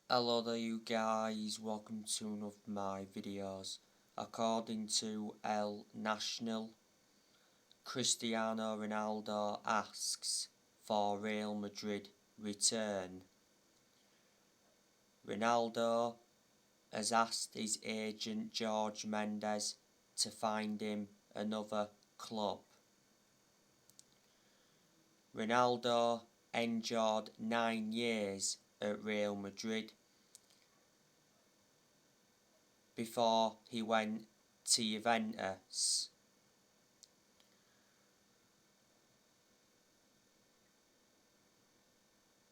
Hello there you guys, welcome to one of my videos. According to El Nacional, Cristiano Ronaldo asks for Real Madrid return. Ronaldo has asked his agent Jorge Mendes to find him another club. Ronaldo endured 9 years at Real Madrid before he went to Juventus.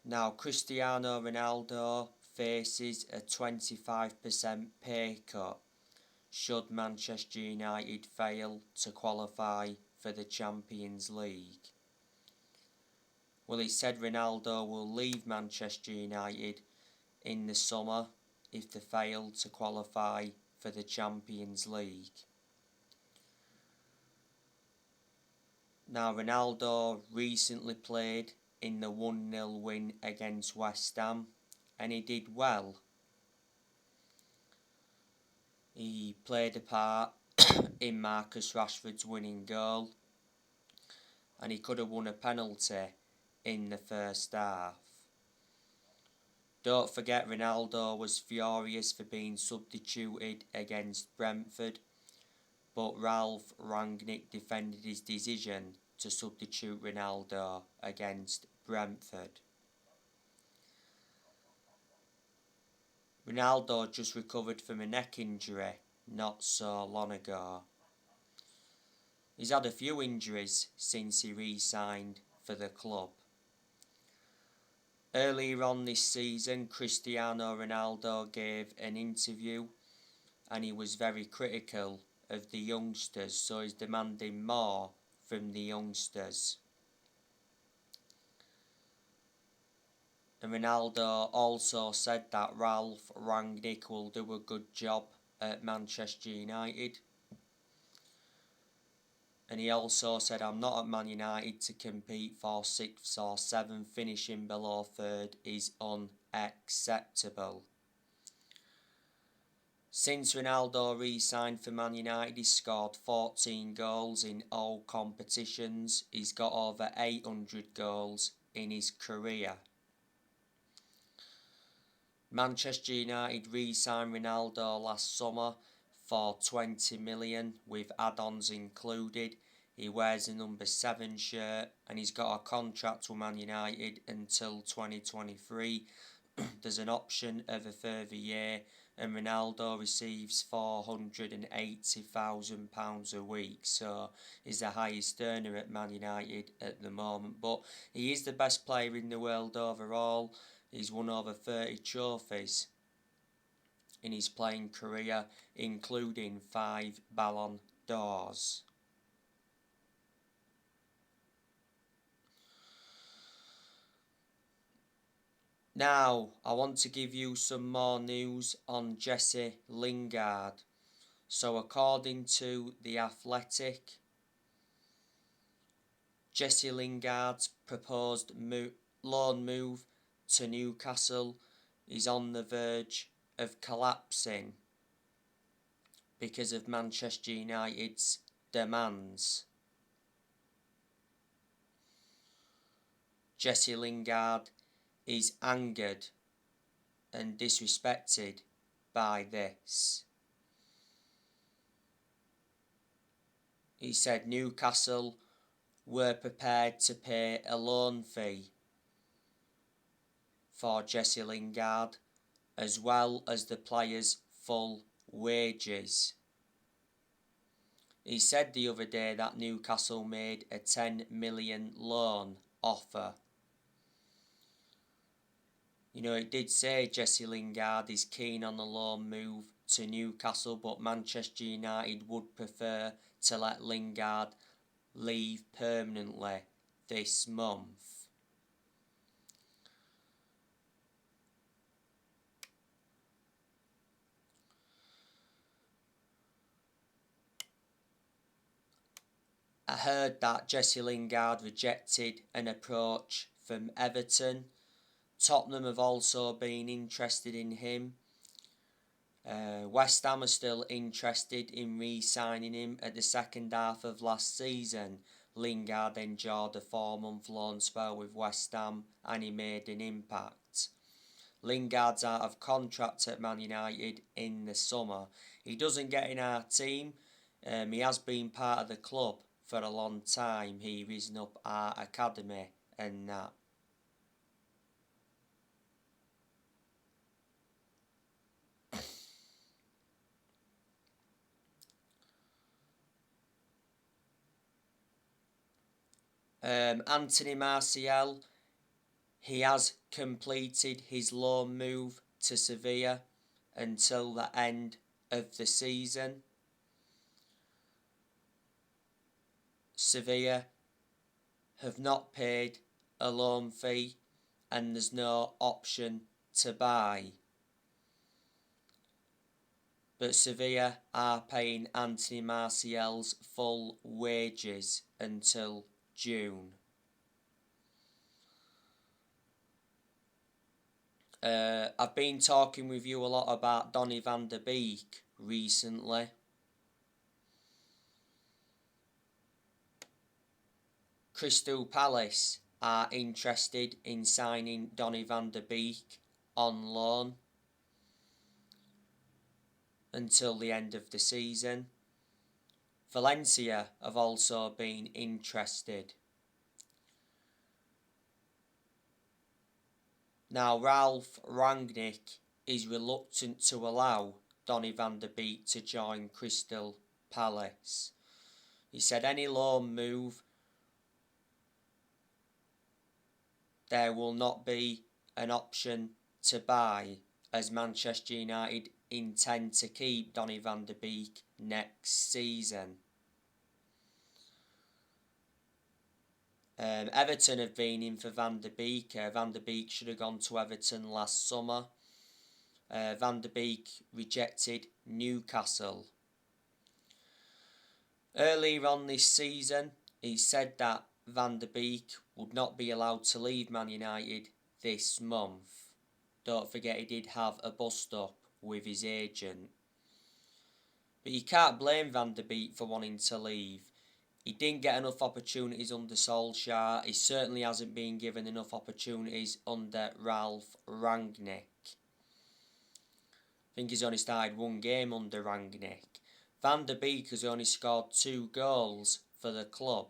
Now Cristiano Ronaldo faces a 25% pay cut should Manchester United fail to qualify for the Champions League. Well, it said Ronaldo will leave Manchester United in the summer if they fail to qualify for the Champions League. Now Ronaldo recently played in the 1-0 win against West Ham and he did well. He played a part in Marcus Rashford's winning goal and he could have won a penalty in the first half. Don't forget Ronaldo was furious for being substituted against Brentford, but Ralph Rangnick defended his decision to substitute Ronaldo against Brentford. Ronaldo just recovered from a neck injury not so long ago. He's had a few injuries since he re-signed for the club. Earlier on this season, Cristiano Ronaldo gave an interview and he was very critical of the youngsters, so he's demanding more from the youngsters. And Ronaldo also said that Ralph Rangnick will do a good job at Manchester United. And he also said, I'm not at Man United to compete for 6th or 7th, finishing below 3rd is unacceptable. Since Ronaldo re-signed for Man United, he's scored 14 goals in all competitions. He's got over 800 goals in his career. Manchester United re-signed Ronaldo last summer for 20 million with add-ons included. He wears a number 7 shirt and he's got a contract with Man United until 2023. There's an option of a further year and Ronaldo receives £480,000 a week, so he's the highest earner at Man United at the moment. But he is the best player in the world overall. He's won over 30 trophies in his playing career, including 5 Ballon d'Ors. Now, I want to give you some more news on Jesse Lingard. So, according to The Athletic, Jesse Lingard's proposed loan move to Newcastle is on the verge of collapsing because of Manchester United's demands. Jesse Lingard is angered and disrespected by this. He said Newcastle were prepared to pay a loan fee for Jesse Lingard as well as the player's full wages. He said the other day that Newcastle made a 10 million loan offer. You know, it did say Jesse Lingard is keen on the loan move to Newcastle, but Manchester United would prefer to let Lingard leave permanently this month. I heard that Jesse Lingard rejected an approach from Everton Tottenham have also been interested in him. West Ham are still interested in re-signing him at the second half of last season. Lingard enjoyed a 4-month loan spell with West Ham and he made an impact. Lingard's out of contract at Man United in the summer. He doesn't get in our team. He has been part of the club for a long time. He risen up our academy and that. Anthony Martial, he has completed his loan move to Sevilla until the end of the season. Sevilla have not paid a loan fee and there's no option to buy. But Sevilla are paying Anthony Martial's full wages until June. I've been talking with you a lot about Donny van der Beek recently. Crystal Palace are interested in signing Donny van der Beek on loan until the end of the season. Valencia have also been interested. Now Ralph Rangnick is reluctant to allow Donny van der Beek to join Crystal Palace. He said any loan move, there will not be an option to buy, as Manchester United intend to keep Donny van der Beek next season. Everton have been in for Van der Beek. Van der Beek should have gone to Everton last summer. Van der Beek rejected Newcastle. Earlier on this season, he said that Van der Beek would not be allowed to leave Man United this month. Don't forget he did have a bust-up with his agent. But you can't blame Van der Beek for wanting to leave. He didn't get enough opportunities under Solskjaer. He certainly hasn't been given enough opportunities under Ralph Rangnick. I think he's only started one game under Rangnick. Van der Beek has only scored 2 goals for the club.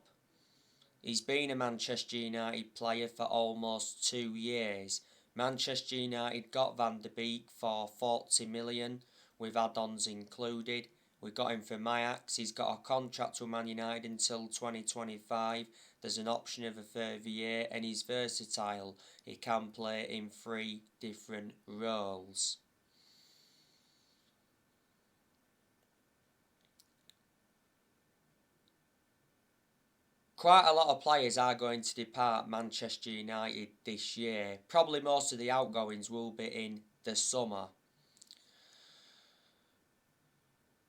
He's been a Manchester United player for almost 2 years. Manchester United got Van der Beek for 40 million with add-ons included. We got him from Ajax. He's got a contract with Man United until 2025. There's an option of a further year and he's versatile. He can play in 3 different roles. Quite a lot of players are going to depart Manchester United this year. Probably most of the outgoings will be in the summer.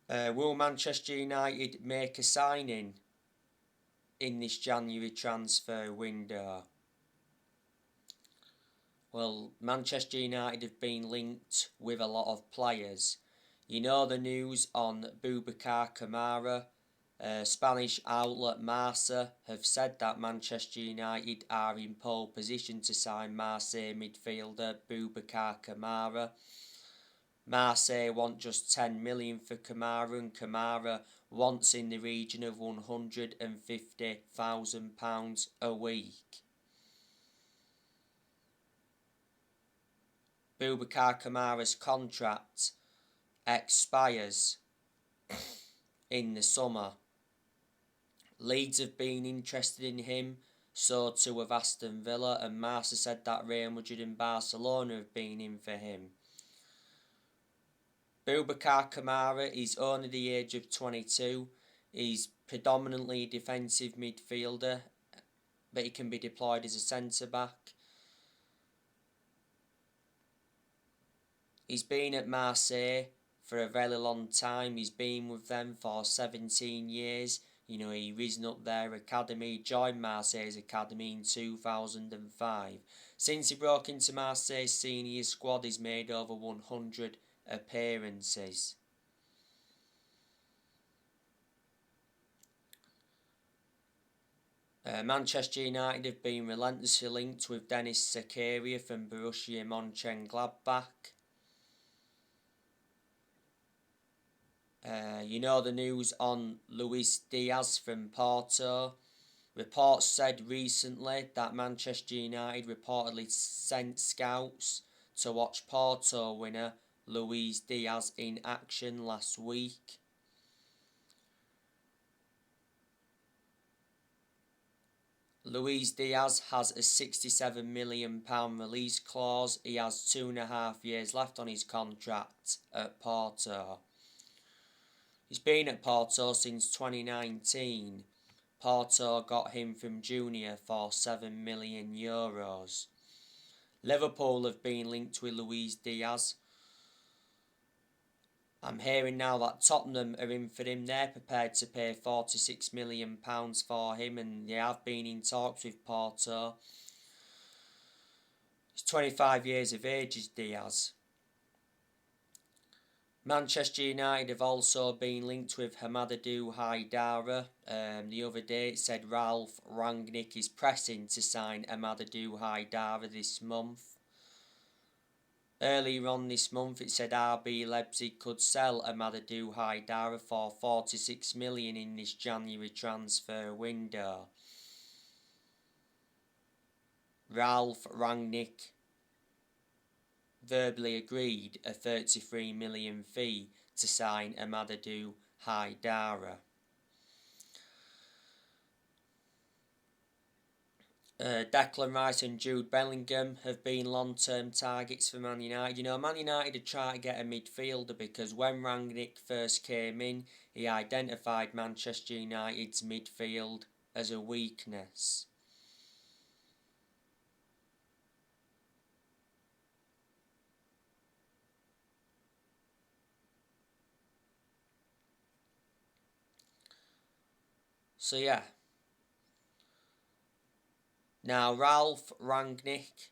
Will Manchester United make a signing in this January transfer window? Well, Manchester United have been linked with a lot of players. You know the news on Boubacar Kamara. Spanish outlet Marca have said that Manchester United are in pole position to sign Marseille midfielder Boubacar Kamara. Marseille want just 10 million for Kamara and Kamara wants in the region of £150,000 a week. Boubacar Kamara's contract expires in the summer. Leeds have been interested in him, so too have Aston Villa, and Marca said that Real Madrid and Barcelona have been in for him. Boubacar Kamara is only the age of 22. He's predominantly a defensive midfielder, but he can be deployed as a centre-back. He's been at Marseille for a very long time. He's been with them for 17 years. You know, he risen up their academy, joined Marseille's academy in 2005. Since he broke into Marseille's senior squad, he's made over 100 appearances. Manchester United have been relentlessly linked with Denis Zakaria from Borussia Mönchengladbach. You know the news on Luis Diaz from Porto. Reports said recently that Manchester United reportedly sent scouts to watch Porto winner Luis Diaz in action last week. Luis Diaz has a £67 million release clause. He has 2.5 years left on his contract at Porto. He's been at Porto since 2019. Porto got him from Junior for €7 million. Liverpool have been linked with Luis Diaz. I'm hearing now that Tottenham are in for him. They're prepared to pay £46 million for him, and they have been in talks with Porto. He's 25 years of age, is Diaz. Manchester United have also been linked with Hamadou Haidara. The other day it said Ralf Rangnick is pressing to sign Hamadou Haidara this month. Earlier on this month it said RB Leipzig could sell Hamadou Haidara for £46 million in this January transfer window. Ralf Rangnick verbally agreed a £33 million fee to sign Hamadou Haidara. Declan Rice and Jude Bellingham have been long-term targets for Man United. You know, Man United had tried to get a midfielder because when Rangnick first came in, he identified Manchester United's midfield as a weakness. So yeah. Now Ralf Rangnick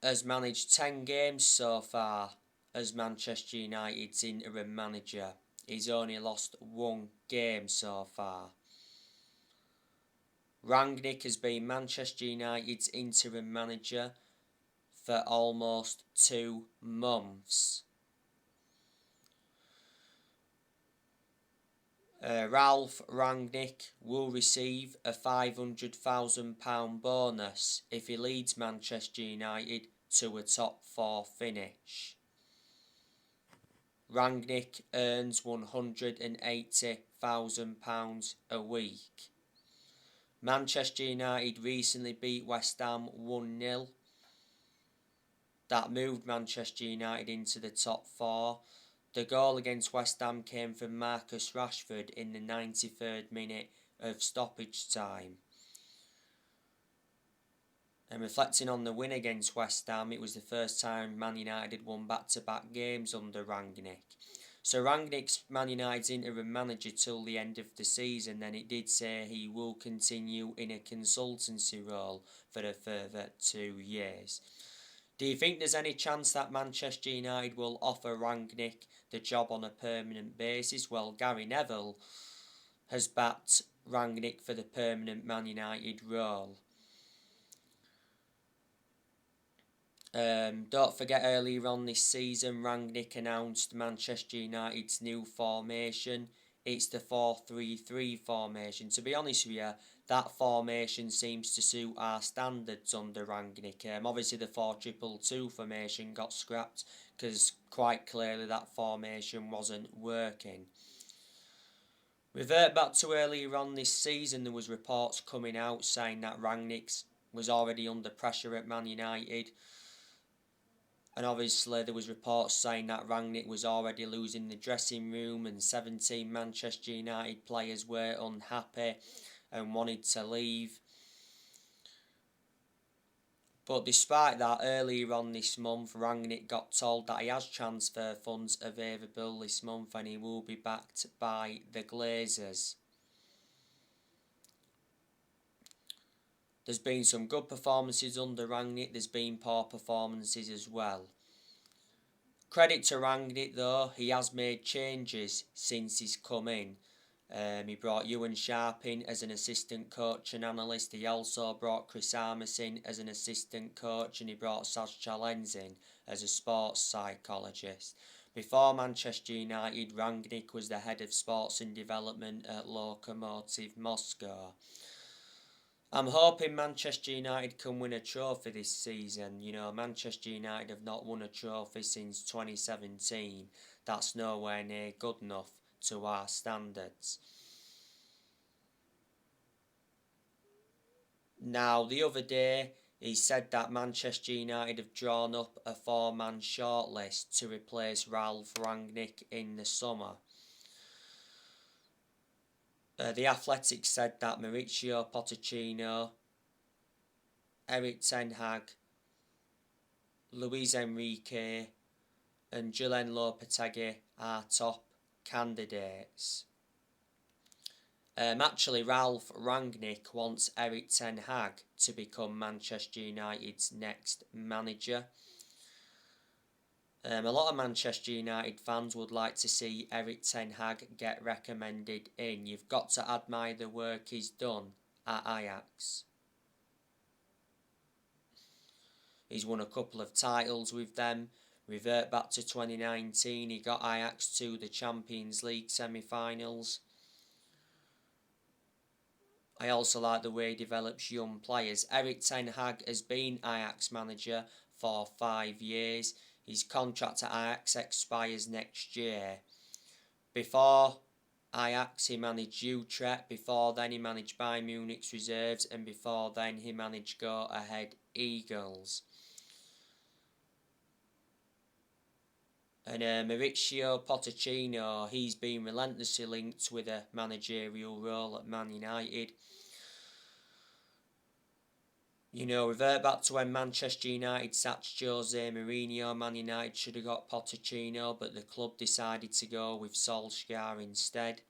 has managed 10 games so far as Manchester United's interim manager. He's only lost 1 game so far. Rangnick has been Manchester United's interim manager for almost 2 months. Ralf Rangnick will receive a £500,000 bonus if he leads Manchester United to a top 4 finish. Rangnick earns £180,000 a week. Manchester United recently beat West Ham 1-0. That moved Manchester United into the top 4. The goal against West Ham came from Marcus Rashford in the 93rd minute of stoppage time. And reflecting on the win against West Ham, it was the first time Man United had won back-to-back games under Rangnick. So Rangnick's Man United's interim manager till the end of the season. Then it did say he will continue in a consultancy role for a further 2 years. Do you think there's any chance that Manchester United will offer Rangnick the job on a permanent basis? Well, Gary Neville has backed Rangnick for the permanent Man United role. Don't forget earlier on this season, Rangnick announced Manchester United's new formation. It's the 4-3-3 formation. To be honest with you, that formation seems to suit our standards under Rangnick. Obviously the 4-2-2 formation got scrapped because quite clearly that formation wasn't working. Revert back to earlier on this season, there was reports coming out saying that Rangnick was already under pressure at Man United. And obviously there was reports saying that Rangnick was already losing the dressing room and 17 Manchester United players were unhappy and wanted to leave. But despite that, earlier on this month, Rangnick got told that he has transfer funds available this month and he will be backed by the Glazers. There's been some good performances under Rangnick, there's been poor performances as well. Credit to Rangnick though, he has made changes since he's come in. He brought Ewan Sharp in as an assistant coach and analyst. He also brought Chris Armas in as an assistant coach, and he brought Saj Chalens in as a sports psychologist. Before Manchester United, Rangnick was the head of sports and development at Lokomotiv Moscow. I'm hoping Manchester United can win a trophy this season. You know, Manchester United have not won a trophy since 2017. That's nowhere near good enough to our standards. Now, the other day, he said that Manchester United have drawn up a 4-man shortlist to replace Ralph Rangnick in the summer. The Athletic said that Mauricio Pochettino, Eric Ten Hag, Luis Enrique and Julen Lopetegui are top candidates. Actually, Ralph Rangnick wants Eric Ten Hag to become Manchester United's next manager. A lot of Manchester United fans would like to see Eric Ten Hag get recommended in. You've got to admire the work he's done at Ajax. He's won a couple of titles with them. Revert back to 2019, he got Ajax to the Champions League semi-finals. I also like the way he develops young players. Eric Ten Hag has been Ajax manager for 5 years. His contract at Ajax expires next year. Before Ajax, he managed Utrecht. Before then, he managed Bayern Munich's reserves. And before then, he managed Go Ahead Eagles. And Mauricio Pochettino, he's been relentlessly linked with a managerial role at Man United. You know, revert back to when Manchester United sacked Jose Mourinho. Man United should have got Pochettino, but the club decided to go with Solskjaer instead.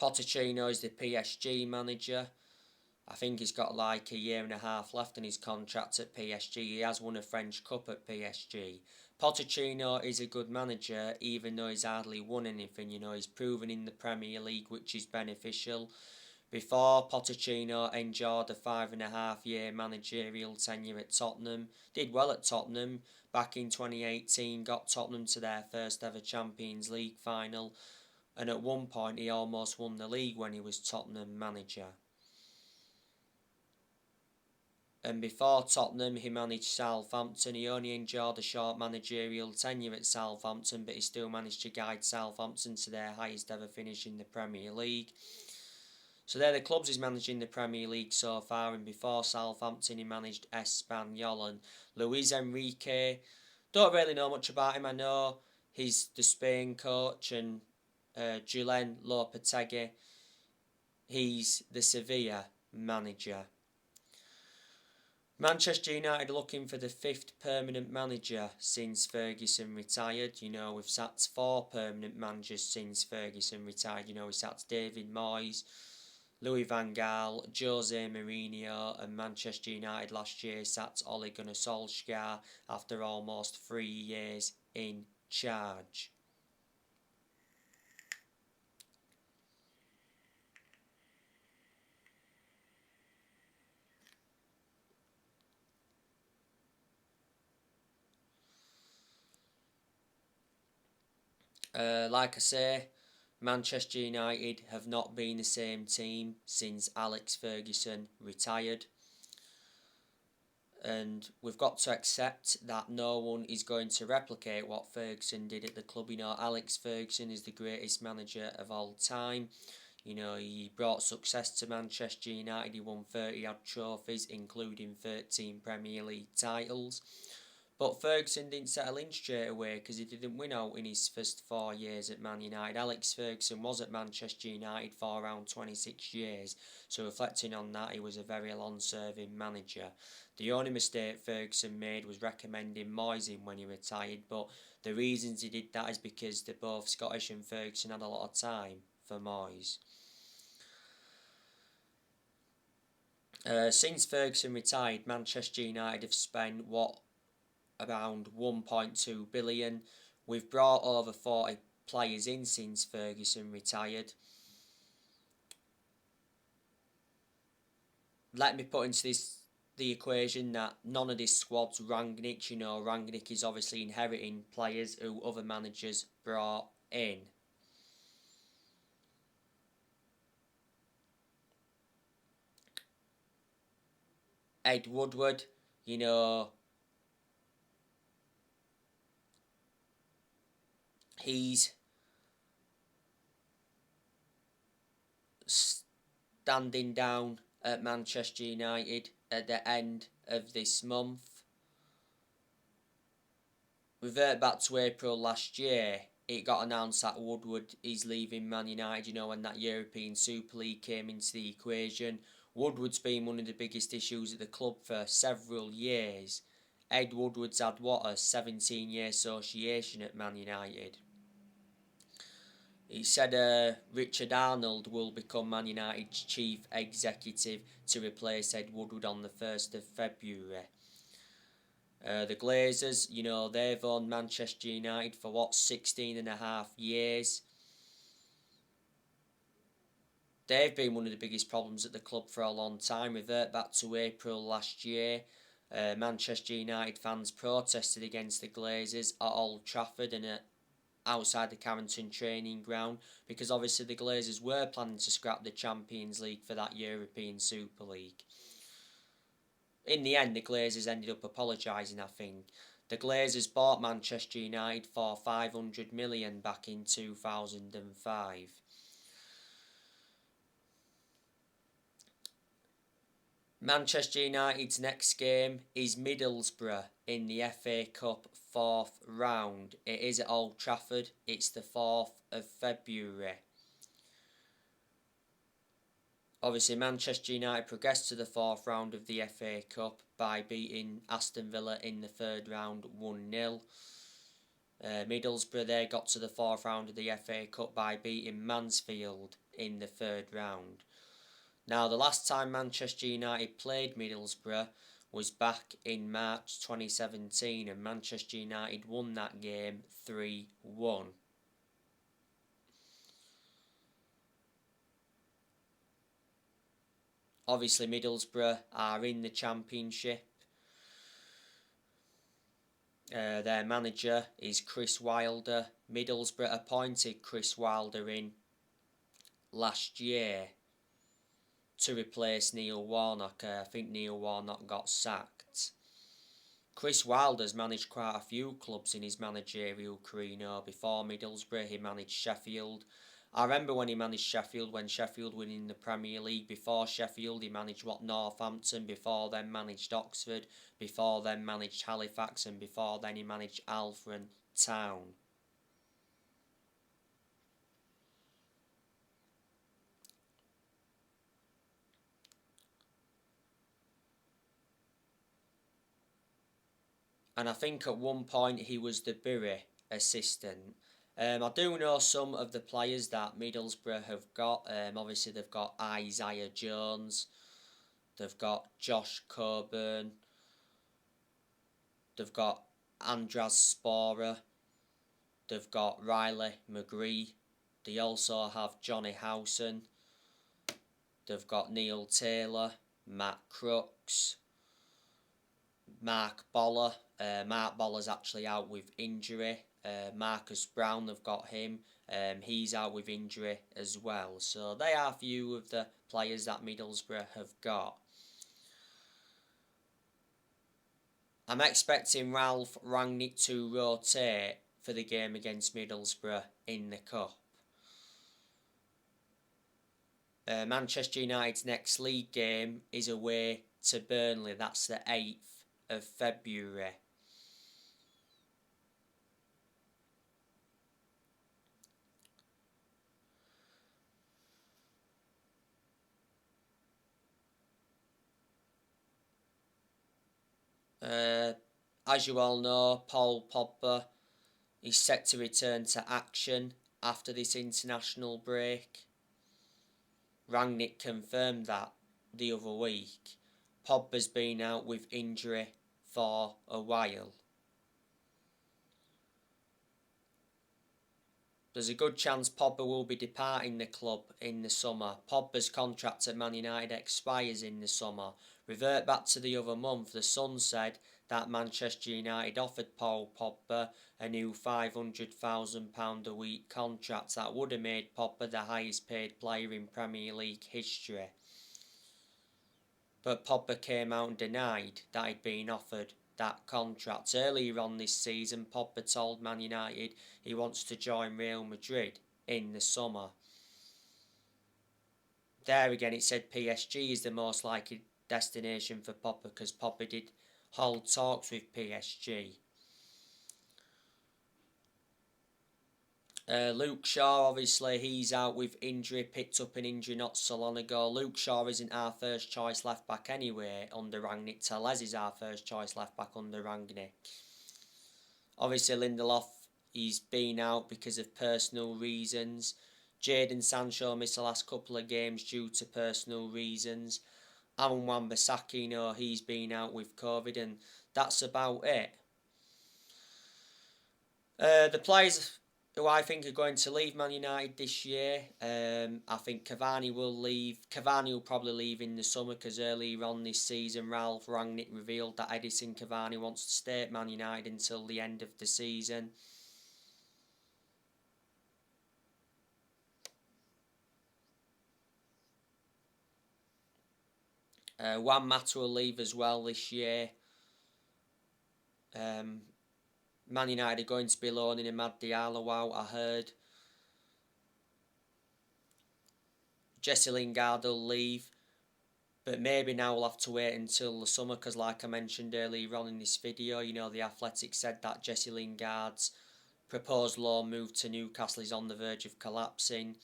Pochettino is the PSG manager. I think he's got like a year and a half left in his contract at PSG. He has won a French Cup at PSG. Pochettino is a good manager, even though he's hardly won anything. You know, he's proven in the Premier League, which is beneficial. Before, Pochettino enjoyed a 5.5-year managerial tenure at Tottenham. Did well at Tottenham. Back in 2018, got Tottenham to their first ever Champions League final. And at one point, he almost won the league when he was Tottenham manager. And before Tottenham, he managed Southampton. He only enjoyed a short managerial tenure at Southampton, but he still managed to guide Southampton to their highest ever finish in the Premier League. So they're the clubs he's managed in the Premier League so far, and before Southampton he managed Espanyol. And Luis Enrique, don't really know much about him. I know he's the Spain coach, and Julen Lopetegui, he's the Sevilla manager. Manchester United are looking for the 5th permanent manager since Ferguson retired. You know, we've sacked 4 permanent managers since Ferguson retired. You know, we sacked David Moyes, Louis van Gaal, Jose Mourinho, and Manchester United last year sacked Ole Gunnar Solskjaer after almost 3 years in charge. Like I say, Manchester United have not been the same team since Alex Ferguson retired. And we've got to accept that no one is going to replicate what Ferguson did at the club. You know, Alex Ferguson is the greatest manager of all time. You know, he brought success to Manchester United. He won 30 odd trophies, including 13 Premier League titles. But Ferguson didn't settle in straight away because he didn't win out in his first 4 years at Man United. Alex Ferguson was at Manchester United for around 26 years, so reflecting on that, he was a very long-serving manager. The only mistake Ferguson made was recommending Moyes in when he retired, but the reasons he did that is because both Scottish and Ferguson had a lot of time for Moyes. Since Ferguson retired, Manchester United have spent around 1.2 billion. We've brought over 40 players in since Ferguson retired. Let me put into the equation that none of this squad's Rangnick. You know, Rangnick is obviously inheriting players who other managers brought in. Ed Woodward, you know, he's standing down at Manchester United at the end of this month. Revert back to April last year, it got announced that Woodward is leaving Man United, you know, when that European Super League came into the equation. Woodward's been one of the biggest issues at the club for several years. Ed Woodward's had, a 17-year association at Man United. He said Richard Arnold will become Man United's chief executive to replace Ed Woodward on the 1st of February. The Glazers, you know, they've owned Manchester United for 16 and a half years. They've been one of the biggest problems at the club for a long time. Revert back to April last year. Manchester United fans protested against the Glazers at Old Trafford and outside the Carrington training ground because obviously the Glazers were planning to scrap the Champions League for that European Super League. In the end, the Glazers ended up apologising, I think. The Glazers bought Manchester United for 500 million back in 2005. Manchester United's next game is Middlesbrough in the FA Cup 4th round. It is at Old Trafford. It's the 4th of February. Obviously, Manchester United progressed to the 4th round of the FA Cup by beating Aston Villa in the 3rd round 1-0. Middlesbrough, they got to the 4th round of the FA Cup by beating Mansfield in the 3rd round. Now, the last time Manchester United played Middlesbrough was back in March 2017, and Manchester United won that game 3-1. Obviously, Middlesbrough are in the Championship. Their manager is Chris Wilder. Middlesbrough appointed Chris Wilder in last year to replace Neil Warnock. I think Neil Warnock got sacked. Chris Wilder's managed quite a few clubs in his managerial career. Before Middlesbrough, he managed Sheffield. I remember when he managed Sheffield, when Sheffield were in the Premier League. Before Sheffield, he managed Northampton. Before then, managed Oxford. Before then, managed Halifax. And before then, he managed Alfred Town. And I think at one point he was the Bury assistant. I do know some of the players that Middlesbrough have got. Obviously, they've got Isaiah Jones. They've got Josh Coburn. They've got Andras Sporer. They've got Riley McGree. They also have Johnny Howson. They've got Neil Taylor, Matt Crooks, Mark Boller. Mark Boller's actually out with injury. Marcus Brown, they've got him. He's out with injury as well. So they are a few of the players that Middlesbrough have got. I'm expecting Ralph Rangnick to rotate for the game against Middlesbrough in the Cup. Manchester United's next league game is away to Burnley. That's the 8th of February. As you all know, Paul Pogba is set to return to action after this international break. Rangnick confirmed that the other week. Pogba's been out with injury for a while. There's a good chance Pogba will be departing the club in the summer. Pogba's contract at Man United expires in the summer. Revert back to the other month, the Sun said that Manchester United offered Paul Pogba a new £500,000 a week contract that would have made Pogba the highest paid player in Premier League history. But Pogba came out and denied that he'd been offered that contract. Earlier on this season, Pogba told Man United he wants to join Real Madrid in the summer. There again, it said PSG is the most likely destination for Pogba because Pogba did hold talks with PSG. Luke Shaw, obviously, he's out with injury, picked up an injury not so long ago. Luke Shaw isn't our first choice left back anyway under Rangnick. Tellez is our first choice left back under Rangnick. Obviously, Lindelof, he's been out because of personal reasons. Jadon Sancho missed the last couple of games due to personal reasons. Aaron Wan-Bissaka, you know, he's been out with COVID, and that's about it. The players who I think are going to leave Man United this year, I think Cavani will leave. Cavani will probably leave in the summer because earlier on this season Ralph Rangnick revealed that Edison Cavani wants to stay at Man United until the end of the season. Juan Mata will leave as well this year. Man United are going to be loaning Amad Diallo out, I heard. Jesse Lingard will leave. But maybe now we'll have to wait until the summer because like I mentioned earlier on in this video, you know, the Athletic said that Jesse Lingard's proposed loan move to Newcastle is on the verge of collapsing.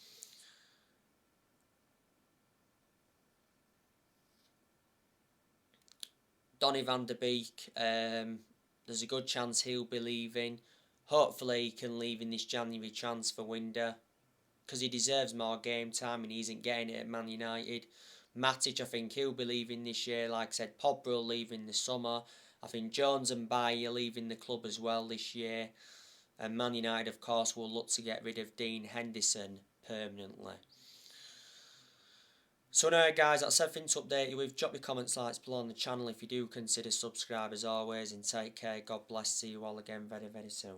Donny van der Beek, there's a good chance he'll be leaving. Hopefully he can leave in this January transfer window because he deserves more game time and he isn't getting it at Man United. Matic, I think he'll be leaving this year. Like I said, Pogba will leave in the summer. I think Jones and Bailly are leaving the club as well this year. And Man United, of course, will look to get rid of Dean Henderson permanently. So anyway guys, that's everything to update you with. Drop your comments, likes below on the channel if you do consider subscribe as always, and take care. God bless. See you all again very, very soon.